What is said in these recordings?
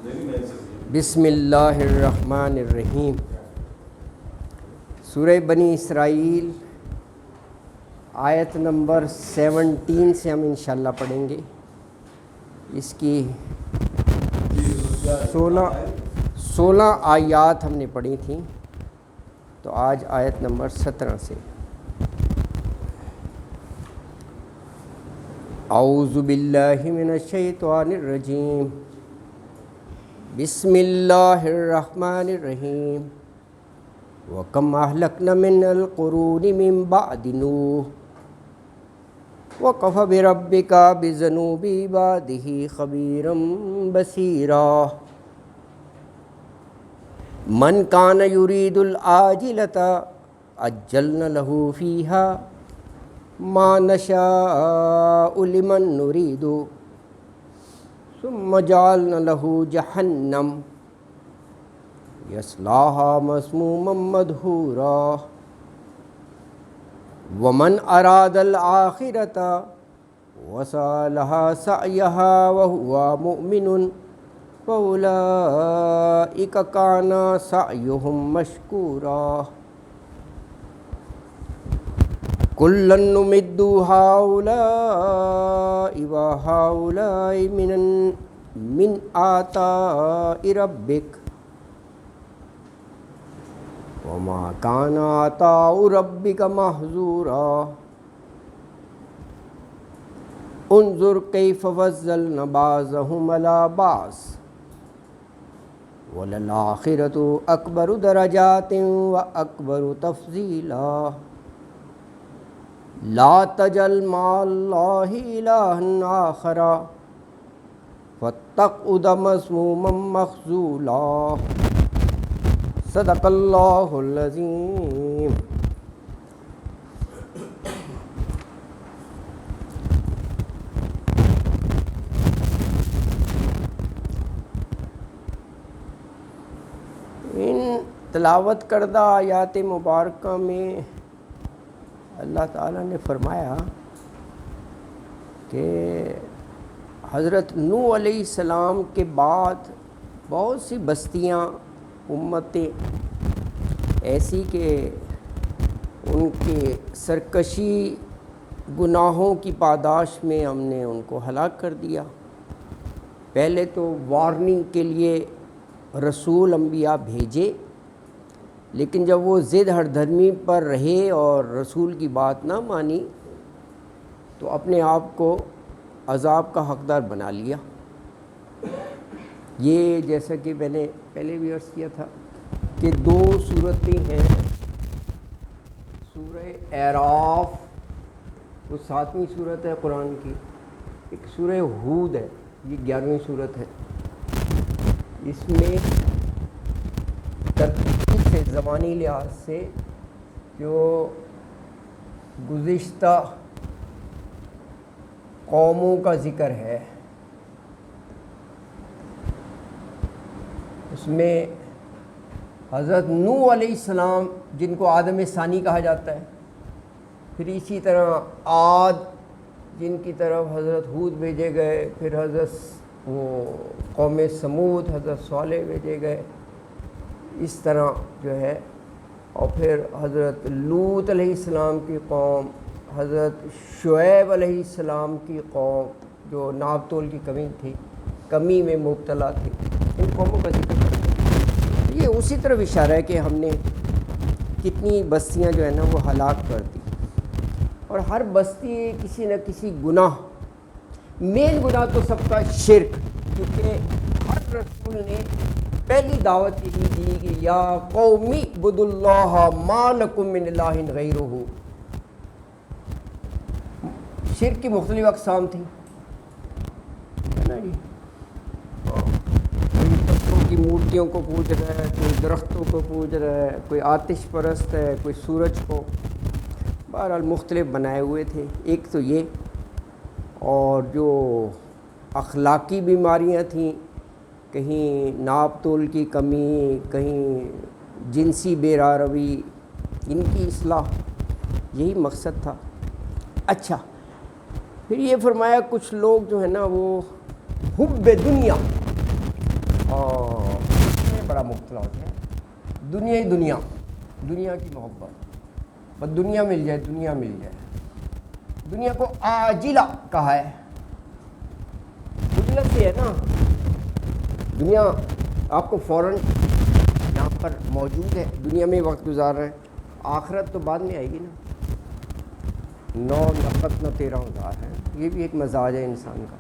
بسم اللہ الرحمن الرحیم۔ سورہ بنی اسرائیل آیت نمبر 17 سے ہم انشاءاللہ پڑھیں گے۔ اس کی 16 آیات ہم نے پڑھی تھیں، تو آج آیت نمبر 17 سے۔ اعوذ باللہ من الشیطان الرجیم، بسم اللہ الرحمن الرحیم۔ وَكَمْ أَهْلَكْنَا مِنَ الْقُرُونِ مِنْ بَعْدِ نُوحٍ وَكَفَى بِرَبِّكَ بِذُنُوبِ عِبَادِهِ خَبِيرًا بَصِيرًا۔ مَنْ كَانَ يُرِيدُ الْعَاجِلَةَ عَجَّلْنَا لَهُ فِيهَا مَا نَشَاءُ لِمَنْ نُرِيدُ ثُمَّ جَعَلْنَا لَهُ جَهَنَّمَ يَصْلَاهَا مَسْمُومًا مَدْحُورًا۔ وَمَنْ أَرَادَ الْآخِرَةَ وَسَعَى لَهَا سَعْيَهَا وَهُوَ مُؤْمِنٌ فَأُولَئِكَ كَانَ سَعْيُهُمْ مَشْكُورًا۔ كُلًّا نُمِدُّ هَؤُلَاءِ وَهَؤُلَاءِ مِنْ عَطَاءِ رَبِّكَ وَمَا كَانَ عَطَاءُ رَبِّكَ مَحْظُورًا۔ انظُرْ كَيْفَ فَضَّلْنَا بَعْضَهُمْ عَلَى بَعْضٍ وَلَلْآخِرَةُ أَكْبَرُ دَرَجَاتٍ وَأَكْبَرُ تَفْضِيلًا۔ لَا تَجْعَلْ مَعَ اللَّهِ إِلَٰهًا آخَرَ فَتَقْعُدَ مَذْمُومًا مَخْذُولًا۔ صدق اللہ العظیم۔ ان تلاوت کردہ آیات مبارکہ میں اللہ تعالیٰ نے فرمایا کہ حضرت نوح علیہ السلام کے بعد بہت سی بستیاں، امتیں ایسی کہ ان کے سرکشی گناہوں کی پاداش میں ہم نے ان کو ہلاک کر دیا۔ پہلے تو وارننگ کے لیے رسول انبیاء بھیجے، لیکن جب وہ ضد ہردھرمی پر رہے اور رسول کی بات نہ مانی تو اپنے آپ کو عذاب کا حقدار بنا لیا۔ یہ جیسا کہ میں نے پہلے بھی عرض کیا تھا کہ دو صورتیں ہیں، سورہ اعراف وہ 7ویں صورت ہے قرآن کی، ایک سورہ ہود ہے، یہ 11ویں صورت ہے۔ اس میں ترتیب سے زبانی لحاظ سے جو گزشتہ قوموں کا ذکر ہے، اس میں حضرت نوح علیہ السلام جن کو آدم ثانی کہا جاتا ہے، پھر اسی طرح عاد جن کی طرف حضرت ہود بھیجے گئے، پھر حضرت وہ قوم سمود حضرت صالح بھیجے گئے، اس طرح جو ہے، اور پھر حضرت لوط علیہ السلام کی قوم، حضرت شعیب علیہ السلام کی قوم جو ناپ تول کی کمی میں مبتلا تھی، ان قوموں کا ذکر کرتے ہیں۔ یہ اسی طرف اشارہ ہے کہ ہم نے کتنی بستیاں جو ہے نا وہ ہلاک کر دی، اور ہر بستی کسی نہ کسی گناہ، مین گناہ تو سب کا شرک، کیونکہ ہر رسول نے پہلی دعوت یہی دی کہ یا قومی اعبدوا اللہ ما لکم من الہ غیرہ۔ شرک کی مختلف اقسام تھیں، ہے نا جی، کوئی پتھروں کی مورتیوں کو پوج رہا ہے، کوئی درختوں کو پوج رہا ہے، کوئی آتش پرست ہے، کوئی سورج کو، بہرحال مختلف بنائے ہوئے تھے۔ ایک تو یہ، اور جو اخلاقی بیماریاں تھیں، کہیں ناپ تول کی کمی، کہیں جنسی بے راروی، ان کی اصلاح، یہی مقصد تھا۔ اچھا، پھر یہ فرمایا کچھ لوگ جو ہے نا وہ حب دنیا مبتلا ہوتے ہیں. دنیا ہی دنیا، دنیا کی محبت، بس دنیا مل جائے، دنیا مل جائے. دنیا کو عاجلہ کہا ہے، دنیا سے ہے نا. دنیا آپ کو فوراً یہاں پر موجود ہے، دنیا میں وقت گزار رہے ہیں. آخرت تو بعد میں آئے گی نا. 9 نفت نہ 13,000 ہے. یہ بھی ایک مزاج ہے انسان کا.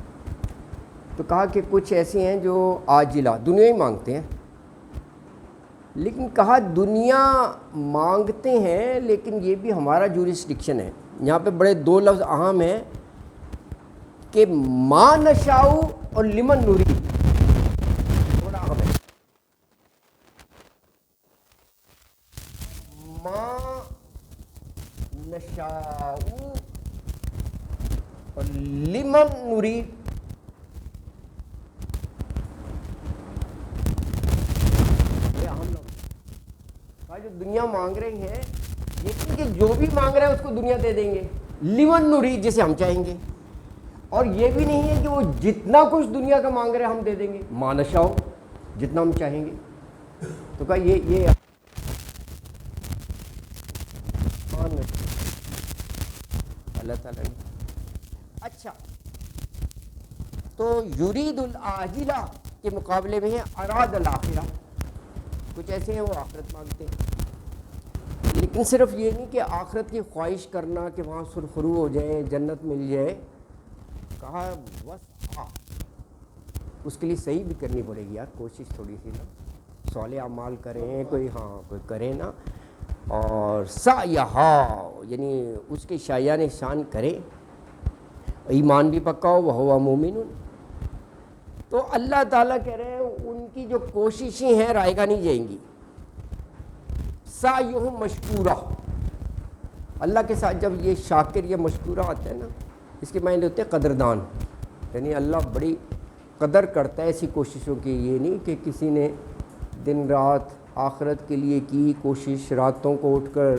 تو کہا کہ کچھ ایسے ہیں جو عاجلہ دنیا ہی مانگتے ہیں، لیکن کہا دنیا مانگتے ہیں لیکن یہ بھی ہمارا جورسڈکشن ہے. یہاں پہ بڑے 2 لفظ اہم ہیں کہ ما نشاؤ اور لمن نرید. تھوڑا اہم ہے. ما نشاؤ اور لمن نرید. جو دنیا مانگ رہے ہیں لیکن کہ جو بھی مانگ رہے ہیں اس کو دنیا دے دیں گے. لیون نرید جسے ہم چاہیں گے. اور یہ بھی نہیں ہے کہ وہ جتنا کچھ دنیا کا مانگ رہے ہیں ہم دے دیں گے. ما نشاؤ، جتنا ہم چاہیں گے. تو کہا یہ اللہ تعالیٰ نے. اچھا، تو یرید العاجلہ کے مقابلے میں ہے اراد الآخرہ. کچھ ایسے ہیں وہ آخرت مانگتے ہیں، لیکن صرف یہ نہیں کہ آخرت کی خواہش کرنا کہ وہاں سرخرو ہو جائے، جنت مل جائے. کہا وسعہ، اس کے لیے صحیح بھی کرنی پڑے گی یار، کوشش تھوڑی سی نا. صالح اعمال کریں، کوئی کرے نا. اور سعیہا یعنی اس کے شایان شان کرے، ایمان بھی پکا ہو، وہو مومن. تو اللہ تعالیٰ کہہ رہے ہیں ان کی جو کوششیں ہیں رائے گاہ نہیں جائیں گی. سعیہم مشکورہ. اللہ کے ساتھ جب یہ شاکر یا مشکورہ آتا ہے نا، اس کے معنی ہوتے ہیں قدردان. یعنی اللہ بڑی قدر کرتا ہے ایسی کوششوں کی. یہ نہیں کہ کسی نے دن رات آخرت کے لیے کی کوشش، راتوں کو اٹھ کر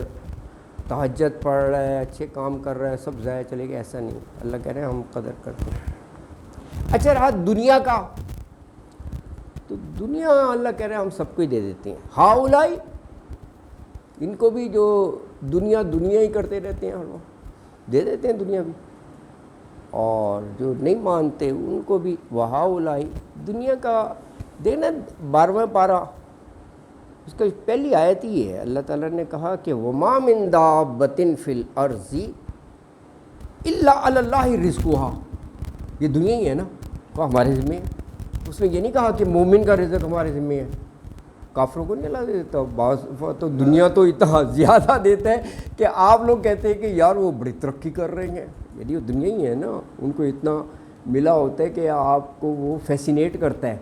تہجد پڑھ رہا ہے، اچھے کام کر رہا ہے، سب ضائع چلے گئے. ایسا نہیں. اللہ کہہ رہے ہیں ہم قدر کرتے ہیں. اچھا رہا دنیا کا، تو دنیا اللہ کہہ رہے ہیں ہم سب کو ہی دے دیتے ہیں. ہاؤلائی، ان کو بھی جو دنیا ہی کرتے رہتے ہیں ہر وقت دے دیتے ہیں دنیا بھی. اور جو نہیں مانتے ان کو بھی وہاؤلائی دنیا کا دینا. 12واں پارہ اس کا پہلی آیت ہی ہے. اللہ تعالیٰ نے کہا کہ وما من دابۃ فی الارض الا علی اللہ رزقھا. یہ دنیا ہی ہے نا، وہ ہمارے ذمہ ہے. اس نے یہ نہیں کہا کہ مومن کا رزق ہمارے ذمہ ہے، کافروں کو نہیں اللہ دیتا. بعض تو دنیا تو اتنا زیادہ دیتا ہے کہ آپ لوگ کہتے ہیں کہ یار وہ بڑی ترقی کر رہے ہیں. یعنی وہ دنیا ہی ہے نا، ان کو اتنا ملا ہوتا ہے کہ آپ کو وہ فیسینیٹ کرتا ہے.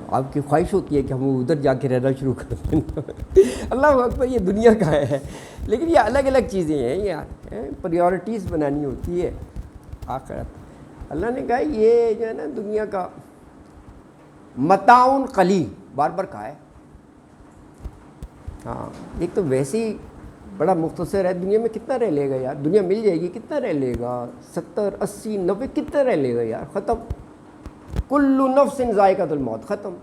آپ کی خواہش ہوتی ہے کہ ہم ادھر جا کے رہنا شروع کر دیں. اللہ اکبر، یہ دنیا کا ہے. لیکن یہ الگ الگ چیزیں ہیں یار، پریورٹیز بنانی ہوتی ہے. آخرت اللہ نے کہا یہ جو ہے نا دنیا کا متاع قلیل، بار بار کہا ہے. ہاں، ایک تو ویسے ہی بڑا مختصر ہے. دنیا میں کتنا رہ لے گا یار؟ دنیا مل جائے گی، کتنا رہ لے گا؟ 70 80 90 کتنا رہ لے گا یار؟ ختم. کل نفس ذائقۃ الموت، ختم.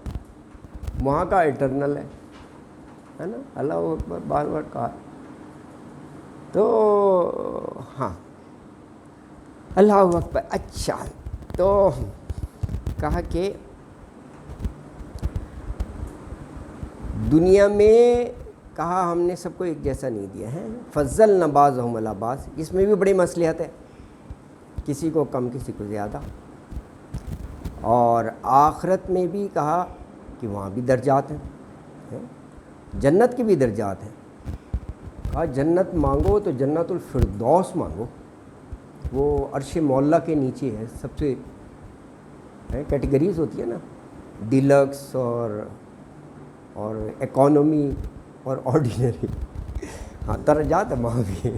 وہاں کا ایٹرنل ہے نا. اللہ اکبر، بار بار کہا. تو ہاں اللہ اکبر. اچھا، تو کہا کہ دنیا میں کہا ہم نے سب کو ایک جیسا نہیں دیا ہے. فضلنا بعضهم علی بعض، اس میں بھی بڑی مصلحت ہے، کسی کو کم کسی کو زیادہ. اور آخرت میں بھی کہا کہ وہاں بھی درجات ہیں، جنت کے بھی درجات ہیں. کہا جنت مانگو تو جنت الفردوس مانگو، وہ عرش مولا کے نیچے ہے. سب سے کیٹیگریز ہوتی ہے نا، ڈیلکس اور اکانومی اور آرڈینری. ہاں درجات ہیں وہاں بھی.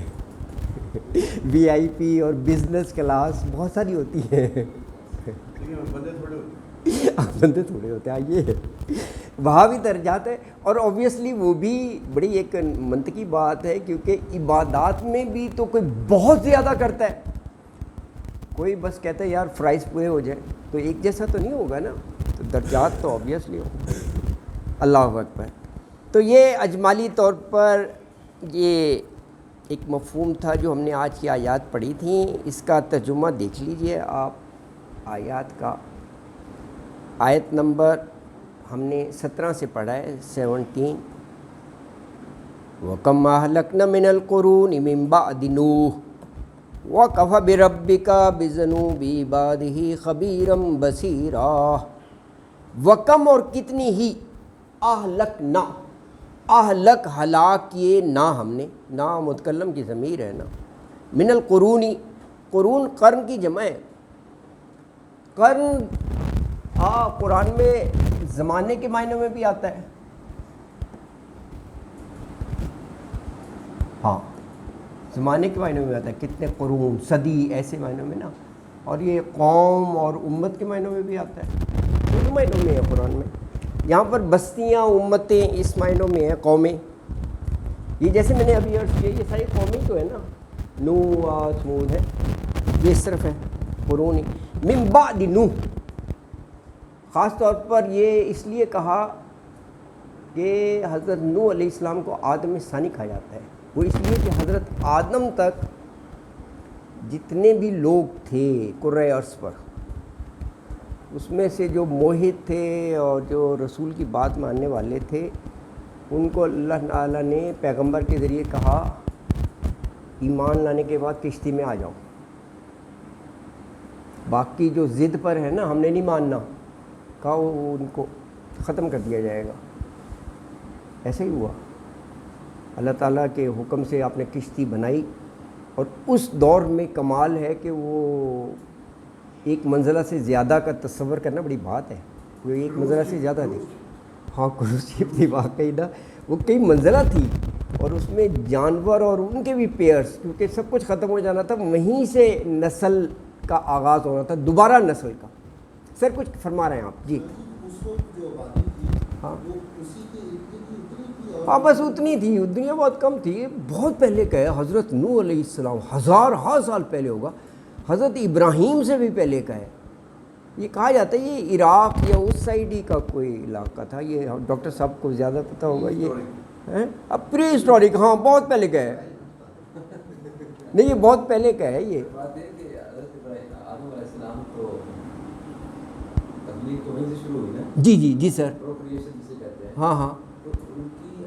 وی آئی پی اور بزنس کلاس بہت ساری ہوتی ہیں. بندے تھوڑے ہوتے ہیں. یہ وہاں بھی درجات ہے. اور اوبویسلی وہ بھی بڑی ایک منطقی بات ہے، کیونکہ عبادات میں بھی تو کوئی بہت زیادہ کرتا ہے، کوئی بس کہتا ہے یار فرائض پورے ہو جائیں، تو ایک جیسا تو نہیں ہوگا نا. تو درجات تو آبویسلی ہو. اللہ اکبر. تو یہ اجمالی طور پر یہ ایک مفہوم تھا جو ہم نے آج کی آیات پڑھی تھیں. اس کا ترجمہ دیکھ لیجئے آپ آیات کا. آیت نمبر ہم نے 17 سے پڑھا ہے 17. وَكَمْ أَهْلَكْنَا مِنَ الْقُرُونِ مِنْ بَعْدِ نُوحٍ وَكَفَى بِرَبِّكَ بِذُنُوبِ عِبَادِهِ خَبِيرًا بَصِيرًا. وَكَمْ اور کتنی ہی اہلکنا اہلک ہلاک کیے نا ہم نے. نا متکلم کی ضمیر ہے نا. من القرونی قرون قرن کی جمع ہے. قرن قرآن میں زمانے کے معنوں میں بھی آتا ہے. ہاں زمانے کے معنوں میں آتا ہے. کتنے قرون صدی ایسے معنوں میں نا. اور یہ قوم اور امت کے معنوں میں بھی آتا ہے. دونوں معنوں میں ہے قرآن میں. یہاں پر بستیاں امتیں اس معنوں میں ہیں قومیں. یہ جیسے میں نے ابھی عرض کیا یہ ساری قومیں تو ہے نا. نوح ثمود ہے یہ صرف ہے قرون. من بعد نوح خاص طور پر یہ اس لیے کہا کہ حضرت نوح علیہ السلام کو آدم ثانی کہا جاتا ہے. وہ اس لیے کہ حضرت آدم تک جتنے بھی لوگ تھے کرۂ ارض پر اس میں سے جو موحد تھے اور جو رسول کی بات ماننے والے تھے ان کو اللہ تعالیٰ نے پیغمبر کے ذریعے کہا ایمان لانے کے بعد کشتی میں آ جاؤ. باقی جو ضد پر ہے نا ہم نے نہیں ماننا کہا وہ ان کو ختم کر دیا جائے گا. ایسے ہی ہوا. اللہ تعالیٰ کے حکم سے آپ نے کشتی بنائی. اور اس دور میں کمال ہے کہ وہ ایک منزلہ سے زیادہ کا تصور کرنا بڑی بات ہے. وہ ایک منزلہ سے زیادہ تھی. ہاں کروز شپ تھی واقعی نا. وہ کئی منزلہ تھی اور اس میں جانور اور ان کے بھی پیئرس کیونکہ سب کچھ ختم ہو جانا تھا. وہیں سے نسل کا آغاز ہونا تھا دوبارہ نسل کا. سر کچھ فرما رہے ہیں آپ جی. ہاں ہاں بس اتنی تھی. دنیا بہت کم تھی. بہت پہلے کا ہے. حضرت نوح علیہ السلام ہزارہ سال پہلے ہوگا. حضرت ابراہیم سے بھی پہلے کا ہے. یہ کہا جاتا ہے یہ عراق یا اس سائڈ ہی کا کوئی علاقہ تھا. یہ ڈاکٹر صاحب کو زیادہ پتہ ہوگا. یہ اب پری ہسٹورک ہاں بہت پہلے کا ہے. نہیں یہ بہت پہلے کا ہے. یہ جی جی جی سر. ہاں ہاں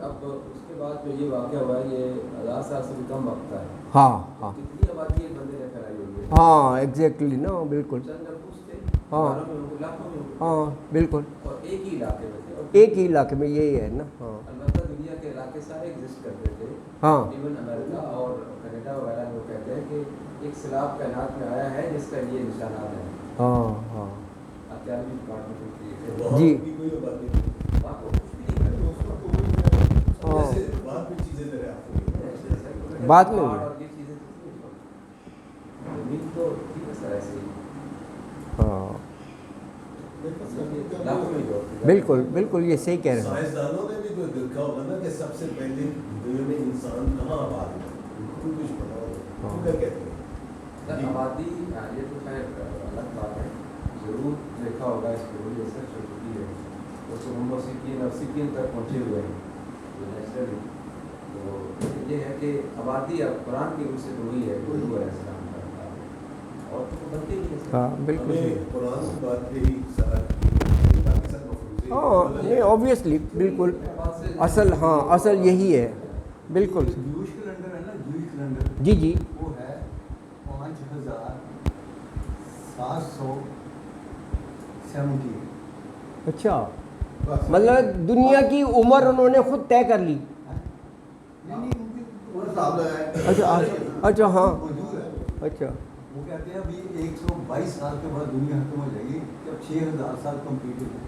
اب اس کے بعد جو یہ واقعہ ہوا ہے یہ 1000 سال سے بھی کم وقت کا ہے. ہاں ہاں کتنی آبادی ایک بندے نے پھیلائی ہوئی ہے. ہاں ایگزیکٹلی نا بالکل. ہاں ہاں بالکل. اور ایک ہی علاقے میں تھے. ایک ہی علاقے میں یہی ہے نا. ہاں البتہ دنیا کے علاقے سارے ایگزسٹ کرتے تھے. ہاں ایون امریکہ اور کینیڈا وغیرہ میں کہتے ہیں کہ ایک سیلاب کائنات میں آیا ہے جس کا یہ نشانات ہیں. ہاں ہاں اطلاعاتی ڈپارٹمنٹ جی بعد میں ہوئی. ہاں بالکل بالکل یہ صحیح کہہ رہے ہیں. سائنسدانوں نے بھی تو دیکھا ہوگا نا کہ سب سے پہلے دنیا میں انسان کہاں آباد ہوا. ان کو کچھ پتا ہوگا کیا کہتے ہیں آبادی. یہ تو خیر الگ بات ہے. ضرور دیکھا ہوگا اس کو ریسرچ ہو چکی ہے. اس موسیقین تک پہنچے ہوئے ہیں نیچرلی. تو یہ ہے کہ آبادی اب قرآن کی روح سے تو ہوئی ہے اردو علیہ السلام کا اور تو بنتے ہی ہے. ہاں بالکل قرآن کی بات یہی ہاں نہیں اوبویسلی بالکل اصل. ہاں اصل یہی ہے بالکل. جوش کیلنڈر ہے نا جوش کیلنڈر جی جی وہ ہے 5770. اچھا مطلب دنیا کی عمر انہوں نے خود طے کر لی. اچھا اچھا ہاں اچھا. وہ کہتے ہیں ابھی 122 سال کے بعد دنیا ختم ہو جائے گی جب 6000 سال کمپلیٹ ہو جائے.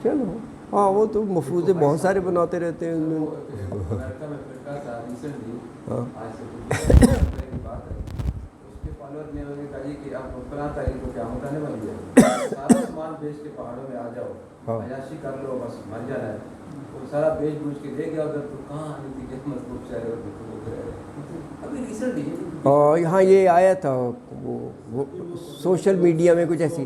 چلو ہاں وہ تو مفروضے بہت سارے بناتے رہتے ہیں. امریکہ میں فرقہ تھا ریسنٹلی ہاں آج سے کچھ بات ہے. اس کے فالوور نے انہوں نے کہا کہ آپ فلاں تاریخ کو قیامت آنے والی ہے. سارا سامان بیچ کے پہاڑوں میں آ جاؤ عیاشی کر لو بس مر جانا ہے. وہ سارا بیچ بوجھ کے دے گیا ادھر. تو کہاں آنی تھی کہ مضبوط چہرے اور ابھی ریسنٹلی ہاں یہ آیا تھا وہ سوشل میڈیا میں کچھ ایسی.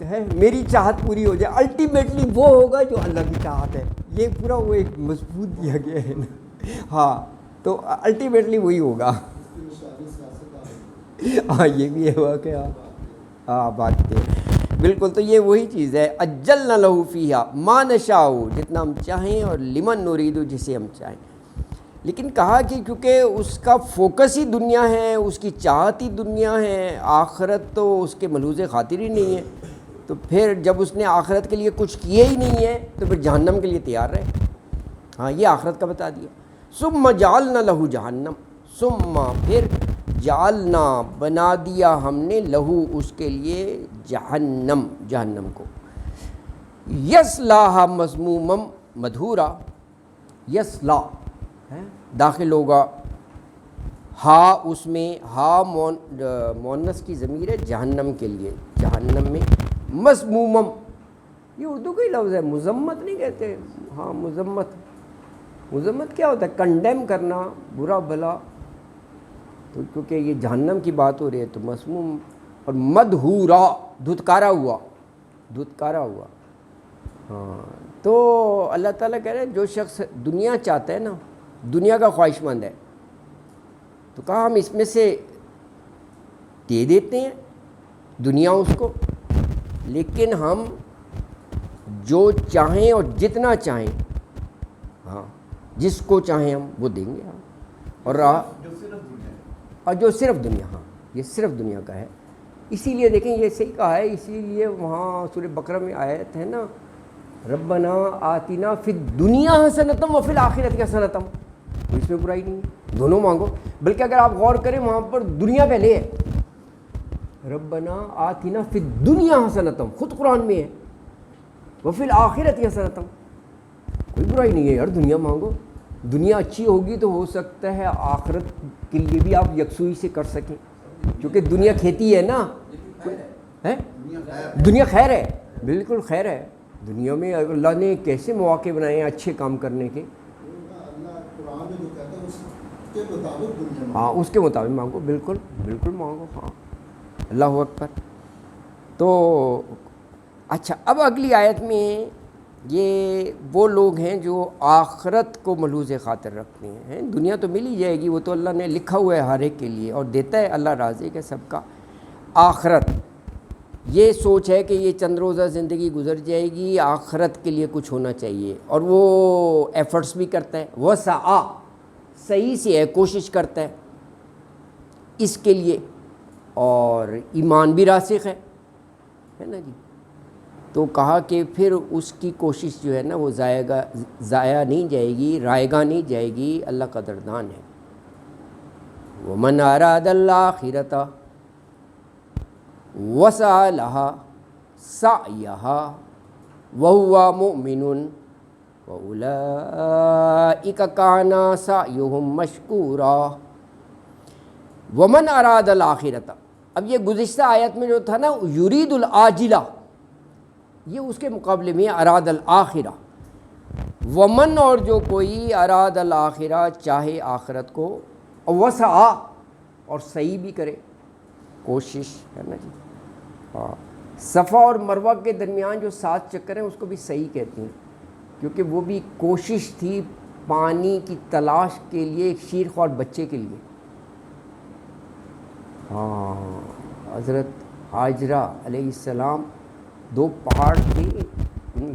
ہے میری چاہت پوری ہو جائے، الٹیمیٹلی وہ ہوگا جو اللہ کی چاہت ہے. یہ پورا وہ ایک مضبوط دیا گیا ہے نا. ہاں تو الٹیمیٹلی وہی ہوگا. ہاں یہ بھی ہے واقعہ. ہاں بات ہے بالکل. تو یہ وہی چیز ہے، اجلنا لہو فیہا ما نشاء، جتنا ہم چاہیں، اور لمن نرید، جسے ہم چاہیں. لیکن کہا کہ کیونکہ اس کا فوکس ہی دنیا ہے، اس کی چاہت ہی دنیا ہے، آخرت تو اس کے ملحوظ خاطر ہی نہیں ہے، تو پھر جب اس نے آخرت کے لیے کچھ کیے ہی نہیں ہے تو پھر جہنم کے لیے تیار رہے. ہاں یہ آخرت کا بتا دیا. ثم جعلنا لہو جہنم، ثم پھر جعلنا بنا دیا ہم نے لہو اس کے لیے جہنم، جہنم کو، یصلاھا مذموما مدحورا. یصلا ہے داخل ہوگا، ہا اس میں، ہا مؤنث کی ضمیر ہے جہنم کے لیے، جہنم میں، مذمومم یہ اردو کا ہی لفظ ہے، مذمت نہیں کہتے. ہاں مذمت، مذمت کیا ہوتا ہے؟ کنڈیم کرنا، برا بھلا. تو کیونکہ یہ جہنم کی بات ہو رہی ہے تو مسموم. اور مدحورا دھتکارا ہوا، دھتکارا ہوا. ہاں تو اللہ تعالیٰ کہہ رہے ہیں جو شخص دنیا چاہتا ہے نا، دنیا کا خواہش مند ہے، تو کہا ہم اس میں سے دے دیتے ہیں دنیا اس کو، لیکن ہم جو چاہیں اور جتنا چاہیں، ہاں جس کو چاہیں ہم وہ دیں گے. ہاں اور جو صرف دنیا ہے. اور جو صرف دنیا، ہاں یہ صرف دنیا کا ہے. اسی لیے دیکھیں یہ صحیح کہا ہے، اسی لیے وہاں سورہ بقرہ میں آیت ہے نا، ربنا آتنا فی الدنیا حسنۃ وفی الآخرۃ حسنۃ. تو اس میں برائی نہیں ہے، دونوں مانگو. بلکہ اگر آپ غور کریں وہاں پر دنیا پہلے ہے، ربنا آتنا فی الدنیا حسنۃ، خود قرآن میں ہے، وفی الآخرۃ حسنۃ. کوئی برائی نہیں ہے یار، دنیا مانگو. دنیا اچھی ہوگی تو ہو سکتا ہے آخرت کے لیے بھی آپ یکسوئی سے کر سکیں، کیونکہ دنیا کھیتی ہے نا. دنیا خیر ہے، بالکل خیر ہے. دنیا میں اللہ نے کیسے مواقع بنائے ہیں اچھے کام کرنے کے. ہاں اس کے مطابق مانگو، بالکل بالکل مانگو. ہاں اللہ اکبر. تو اچھا اب اگلی آیت میں یہ وہ لوگ ہیں جو آخرت کو ملحوظ خاطر رکھتے ہیں. دنیا تو مل ہی جائے گی، وہ تو اللہ نے لکھا ہوا ہے ہر ایک کے لیے، اور دیتا ہے اللہ رازق ہے سب کا. آخرت یہ سوچ ہے کہ یہ چند روزہ زندگی گزر جائے گی، آخرت کے لیے کچھ ہونا چاہیے، اور وہ ایفرٹس بھی کرتا ہے. وہ صحیح سے ہے، کوشش کرتا ہے اس کے لیے، اور ایمان بھی راسخ ہے نا جی. تو کہا کہ پھر اس کی کوشش جو ہے نا وہ ضائع نہیں جائے گی، رائے گاہ نہیں جائے گی. اللہ قدردان ہے. وَمَنْ أَرَادَ الْآخِرَةَ وَسَعَى لَهَا سَعْيَهَا وَهُوَ مُؤْمِنٌ وَأُولَئِكَ كَانَ سَعْيُهُمْ مَشْكُورًا. وَمَنْ أَرَادَ الْآخِرَةَ، اب یہ گزشتہ آیت میں جو تھا نا یرید العاجلہ، یہ اس کے مقابلے میں اراد الآخرہ. ومن اور جو کوئی اراد الآخرہ چاہے آخرت کو، وسعى اور صحیح بھی کرے، کوشش ہے نا جی. ہاں صفا اور مروہ کے درمیان جو 7 چکر ہیں اس کو بھی صحیح کہتے ہیں، کیونکہ وہ بھی کوشش تھی پانی کی تلاش کے لیے ایک شیرخوار بچے کے لیے. ہاں حضرت ہاجرہ علیہ السلام 2 پہاڑ تھے، ان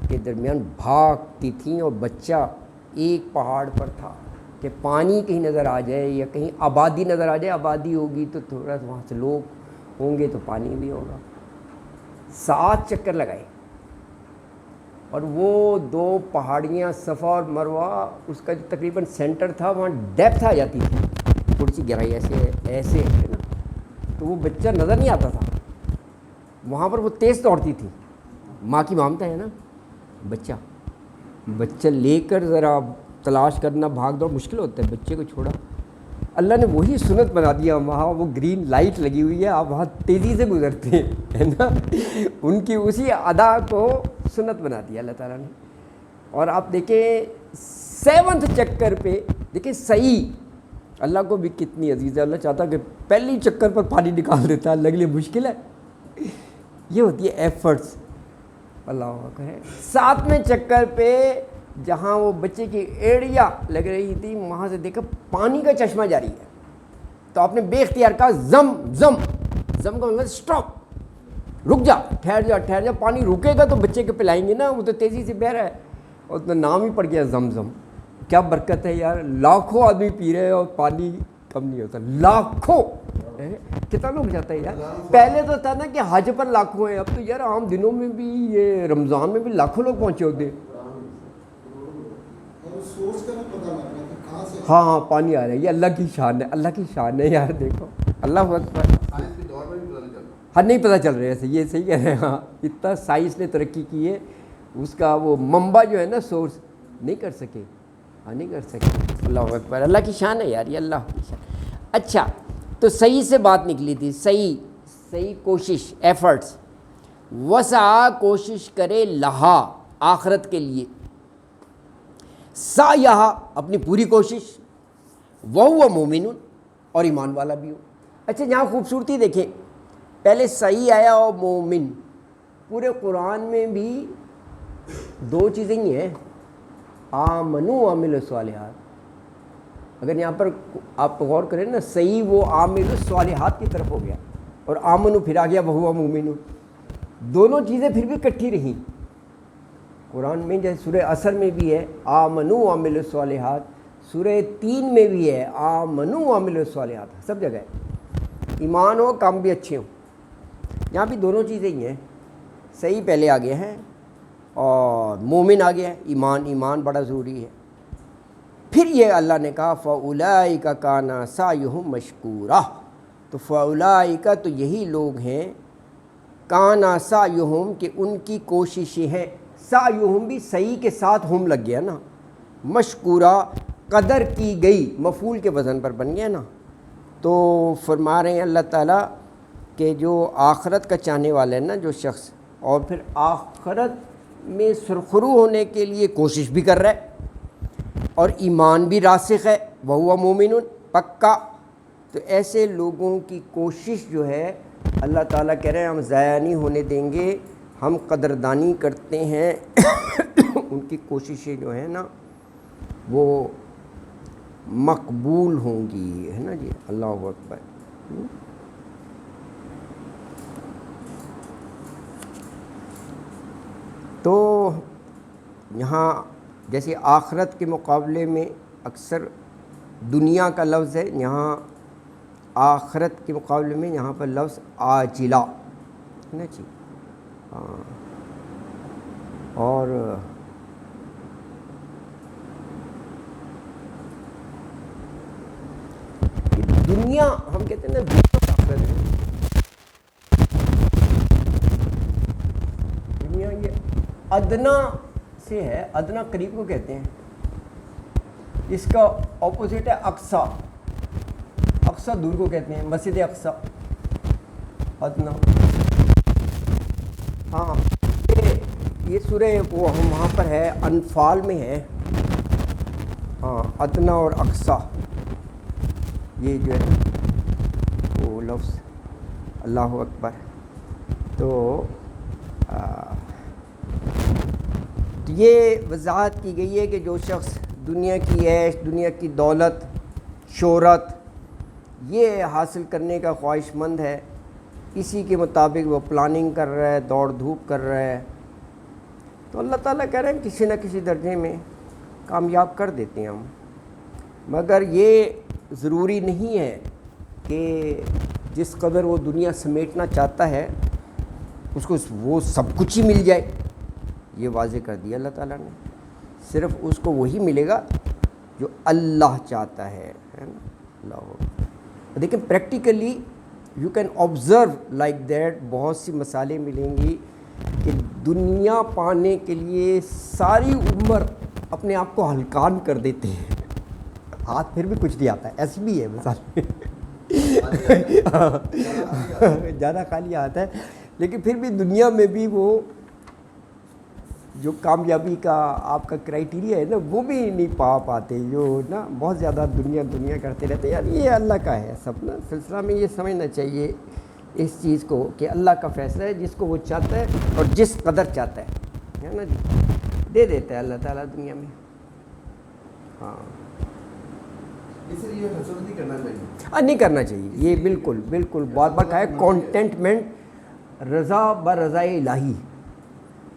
کے درمیان بھاگتی تھیں، اور بچہ ایک پہاڑ پر تھا کہ پانی کہیں نظر آ جائے یا کہیں آبادی نظر آ جائے. آبادی ہوگی تو تھوڑا وہاں سے لوگ ہوں گے تو پانی بھی ہوگا. 7 چکر لگائے، اور وہ 2 پہاڑیاں صفا اور مروہ، اس کا جو تقریباً سینٹر تھا وہاں ڈیپتھ آ جاتی تھی، تھوڑی سی گہرائی ایسے ہے نا، تو وہ بچہ نظر نہیں آتا تھا. وہاں پر وہ تیز دوڑتی تھی، ماں کی مامتا ہے نا. بچہ لے کر ذرا تلاش کرنا، بھاگ دوڑ مشکل ہوتا ہے. بچے کو چھوڑا، اللہ نے وہی سنت بنا دیا. وہاں وہ گرین لائٹ لگی ہوئی ہے، آپ وہاں تیزی سے گزرتے ہیں ہے نا. ان کی اسی ادا کو سنت بنا دیا اللہ تعالیٰ نے. اور آپ دیکھیں 7 چکر پہ دیکھیں صحیح، اللہ کو بھی کتنی عزیز ہے. اللہ چاہتا کہ پہلی چکر پر پانی نکال دیتا، اللہ کے لیے مشکل ہے. یہ ہوتی ہے ایفرٹس. اللہ اکبر ہے. 7ویں چکر پہ جہاں وہ بچے کی ایڑیاں لگ رہی تھی وہاں سے دیکھا پانی کا چشمہ جاری ہے, تو آپ نے بے اختیار کہا زم زم. زم کا مطلب اسٹاپ, رک جا, ٹھہر جا ٹھہر جا. پانی رکے گا تو بچے کو پلائیں گے نا, وہ تو تیزی سے بہہ رہا ہے. اور تو نام ہی پڑ گیا زم زم. کیا برکت ہے یار, لاکھوں آدمی پی رہے ہیں اور پانی کم نہیں ہوتا. لاکھوں, کتنا لوگ جاتا ہے یار. پہلے تو تھا نا کہ حج پر لاکھوں ہیں, اب تو یار عام دنوں میں بھی یہ رمضان میں بھی لاکھوں لوگ پہنچے ہوتے ہیں. ہاں ہاں پانی آ رہا ہے, یہ اللہ کی شان ہے, اللہ کی شان ہے یار. دیکھو اللہ اکبر. ہاں نہیں پتہ چل رہا ہے ایسے, یہ صحیح کہہ رہے ہیں. ہاں اتنا سائنس نے ترقی کی ہے, اس کا وہ منبع جو ہے نا سورس نہیں کر سکے. ہاں نہیں کر سکے. اللہ اکبر, اللہ کی شان ہے یار, یہ اللہ کی شان. اچھا تو صحیح سے بات نکلی تھی, صحیح کوشش, ایفرٹس. وسع کوشش کرے لہا آخرت کے لیے, سا یہاں اپنی پوری کوشش, وہ مومن اور ایمان والا بھی ہو. اچھا یہاں خوبصورتی دیکھیں, پہلے صحیح آیا اور مومن. پورے قرآن میں بھی 2 چیزیں ہی ہیں, آمنو وعملوا الصالحات. اگر یہاں پر آپ غور کریں نا, صحیح وہ عامل الصالحات کی طرف ہو گیا, اور آمنو پھر آ گیا وہو مومن. دونوں چیزیں پھر بھی اکٹھی رہیں قرآن میں. جیسے سورہ عصر میں بھی ہے آمنو وعملوا الصالحات, سورہ 3 میں بھی ہے آمنو وعملوا الصالحات, سب جگہ ہے. ایمان ہو, کام بھی اچھے ہوں. یہاں بھی دونوں چیزیں ہی ہیں, صحیح پہلے آ گیا ہے اور مومن آ گیا ہے. ایمان بڑا ضروری ہے. پھر یہ اللہ نے کہا فَأُولَئِكَ كَانَ سَعْيُهُم مَشْكُورًا. تو فَأُولَئِكَ تو یہی لوگ ہیں, کَانَ سَعْيُهُم کہ ان کی کوششیں ہیں. سعیہم بھی صحیح کے ساتھ ہم لگ گیا نا, مشکورہ قدر کی گئی, مفعول کے وزن پر بن گیا نا. تو فرما رہے ہیں اللہ تعالیٰ کہ جو آخرت کا چاہنے والا ہے نا جو شخص, اور پھر آخرت میں سرخرو ہونے کے لیے کوشش بھی کر رہا ہے, اور ایمان بھی راسخ ہے, وہو مومن پکا, تو ایسے لوگوں کی کوشش جو ہے اللہ تعالیٰ کہہ رہے ہیں ہم ضائع نہیں ہونے دیں گے, ہم قدردانی کرتے ہیں ان کی کوششیں جو ہیں نا وہ مقبول ہوں گی, ہے نا جی. اللہ اکبر. تو یہاں جیسے آخرت کے مقابلے میں اکثر دنیا کا لفظ ہے, یہاں آخرت کے مقابلے میں یہاں پر لفظ عاجلہ ہے نا جی. ہاں اور دنیا ہم کہتے ہیں نا دنیا یہ ادنا سے ہے, ادنا قریب کو کہتے ہیں. اس کا اپوزٹ ہے اقصا, اقصا دور کو کہتے ہیں, مسجد اقصا ادنا. ہاں یہ سورہ وہ وہاں پر ہے, انفال میں ہے. ہاں ادنا اور اقصا یہ جو ہے وہ لفظ. اللہ اکبر. تو یہ وضاحت کی گئی ہے کہ جو شخص دنیا کی عیش, دنیا کی دولت, شہرت یہ حاصل کرنے کا خواہش مند ہے, اسی کے مطابق وہ پلاننگ کر رہا ہے, دوڑ دھوپ کر رہا ہے, تو اللہ تعالیٰ کہہ رہے ہیں کسی نہ کسی درجے میں کامیاب کر دیتے ہیں ہم. مگر یہ ضروری نہیں ہے کہ جس قدر وہ دنیا سمیٹنا چاہتا ہے اس کو وہ سب کچھ ہی مل جائے. یہ واضح کر دیا اللہ تعالیٰ نے, صرف اس کو وہی ملے گا جو اللہ چاہتا ہے نا. اللہ دیکھیں practically you can observe like that. بہت سی مثالیں ملیں گی کہ دنیا پانے کے لیے ساری عمر اپنے آپ کو ہلکان کر دیتے ہیں, ہاتھ پھر بھی کچھ نہیں آتا ہے. ایسی بھی ہے مثال, زیادہ خالی آتا ہے, لیکن پھر بھی دنیا میں بھی وہ جو کامیابی کا آپ کا کرائٹیریا ہے نا وہ بھی نہیں پا پاتے, جو نا بہت زیادہ دنیا کرتے رہتے ہیں. یار یہ اللہ کا ہے سب نا, سلسلہ میں یہ سمجھنا چاہیے اس چیز کو کہ اللہ کا فیصلہ ہے، جس کو وہ چاہتا ہے اور جس قدر چاہتا ہے نا جی، دے دیتا ہے اللہ تعالیٰ دنیا میں. ہاں اس لیے حسد نہیں کرنا چاہیے. نہیں کرنا چاہیے، یہ بالکل بالکل بار بار کہا ہے کانٹینٹمنٹ، رضا برضائے الہی،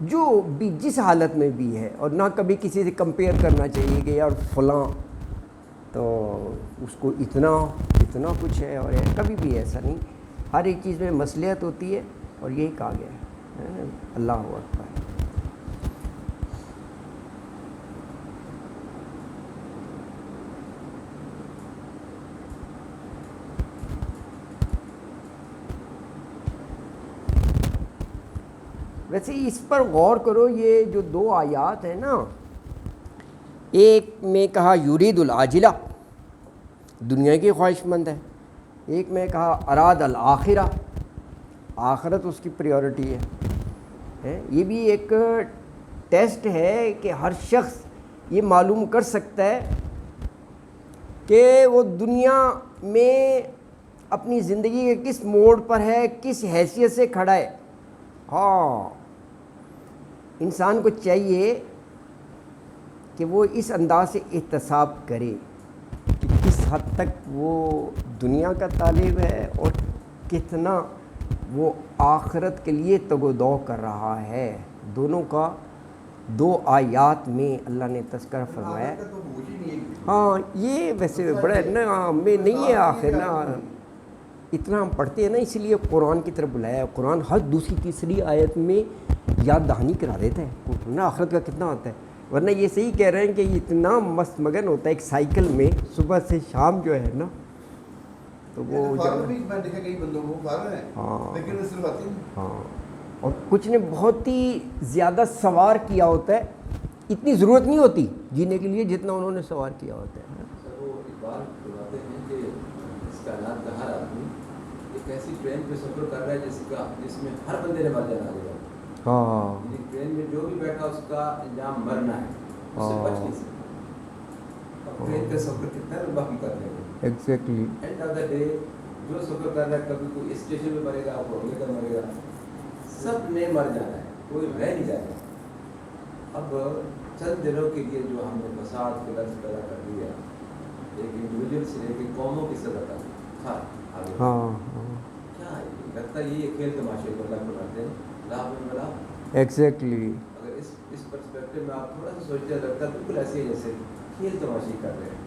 جو بھی جس حالت میں بھی ہے، اور نہ کبھی کسی سے کمپیئر کرنا چاہیے کہ یار فلاں تو اس کو اتنا کچھ ہے اور کبھی بھی ایسا نہیں. ہر ایک چیز میں مصلحت ہوتی ہے اور یہی کہا گیا ہے. اللہ اکبر. ویسے اس پر غور کرو، یہ جو 2 آیات ہیں نا، ایک میں کہا یرید العاجلہ، دنیا کی خواہش مند ہے، ایک میں کہا اراد الآخرہ، آخرت اس کی پریورٹی ہے. یہ بھی ایک ٹیسٹ ہے کہ ہر شخص یہ معلوم کر سکتا ہے کہ وہ دنیا میں اپنی زندگی کے کس موڑ پر ہے، کس حیثیت سے کھڑا ہے. ہاں انسان کو چاہیے کہ وہ اس انداز سے احتساب کرے کہ کس حد تک وہ دنیا کا طالب ہے اور کتنا وہ آخرت کے لیے تگ و دو کر رہا ہے. دونوں کا 2 آیات میں اللہ نے تذکرہ فرمایا ہے. ہاں یہ ویسے بڑا نا میں نہیں ہے آخر نا، اتنا ہم پڑھتے ہیں نا، اسی لیے قرآن کی طرف بلایا ہے. قرآن ہر دوسری تیسری آیت میں یاد دہانی کرا دیتا ہے نا آخرت کا کتنا ہوتا ہے. ورنہ یہ صحیح کہہ رہے ہیں کہ اتنا مست مگن ہوتا ہے ایک سائیکل میں صبح سے شام جو ہے نا، تو وہ میں دیکھا کئی بندوں کو فارغ ہیں لیکن وہ صرف آتے ہیں. ہاں اور کچھ نے بہت ہی زیادہ سوار کیا ہوتا ہے، اتنی ضرورت نہیں ہوتی جینے کے لیے جتنا انہوں نے سوار کیا ہوتا ہے. سر وہ اقبال بتاتے ہیں کہ اس کائنات کا ہر آدمی ایک ایسی ٹرین پہ سفر کر رہا ہے جس میں ہر بندے نے مر جانا ہے. ہاں ٹرین میں جو بھی بیٹھا اس کا انجام مرنا ہے، اس سے بچ نہیں سکتا. اب ٹرین کا سفر کتنا لمبا ہم کر رہے ہیں. Exactly. And of the day جو سفر کر رہا ہے، کبھی کوئی اسٹیشن میں مرے گا، کوئی اگلے کا مرے گا، سب نے مر جانا ہے، کوئی رہ نہیں جائے گا. اب چند دنوں کے لیے جو ہم نے فساد کے لفظ پیدا کر دیا، ایک انڈیویجول سے لے کے قوموں کی سطح تک آگے کیا لگتا ہے یہ کھیل تماشے کو اللہ بناتے ہیں. ایگزیکٹلی. اگر اس پرسپیکٹو میں آپ تھوڑا سا سوچتے ہیں، لگتا ہے بالکل ایسے ہی جیسے کھیل تماشی کر رہے ہیں.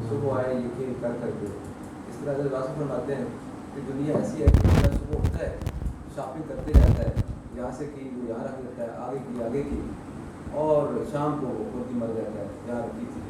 صبح آئے یہ کھیل کر کے اس طرح سے واضح فرماتے ہیں کہ دنیا ایسی ہے کہ صبح اٹھتا ہے، شاپنگ کرتے جاتا ہے، یہاں سے کی وہ یہاں رکھ لیتا ہے، آگے کی، اور شام کو خود ہی مر جاتا ہے، یہاں رکھی تھی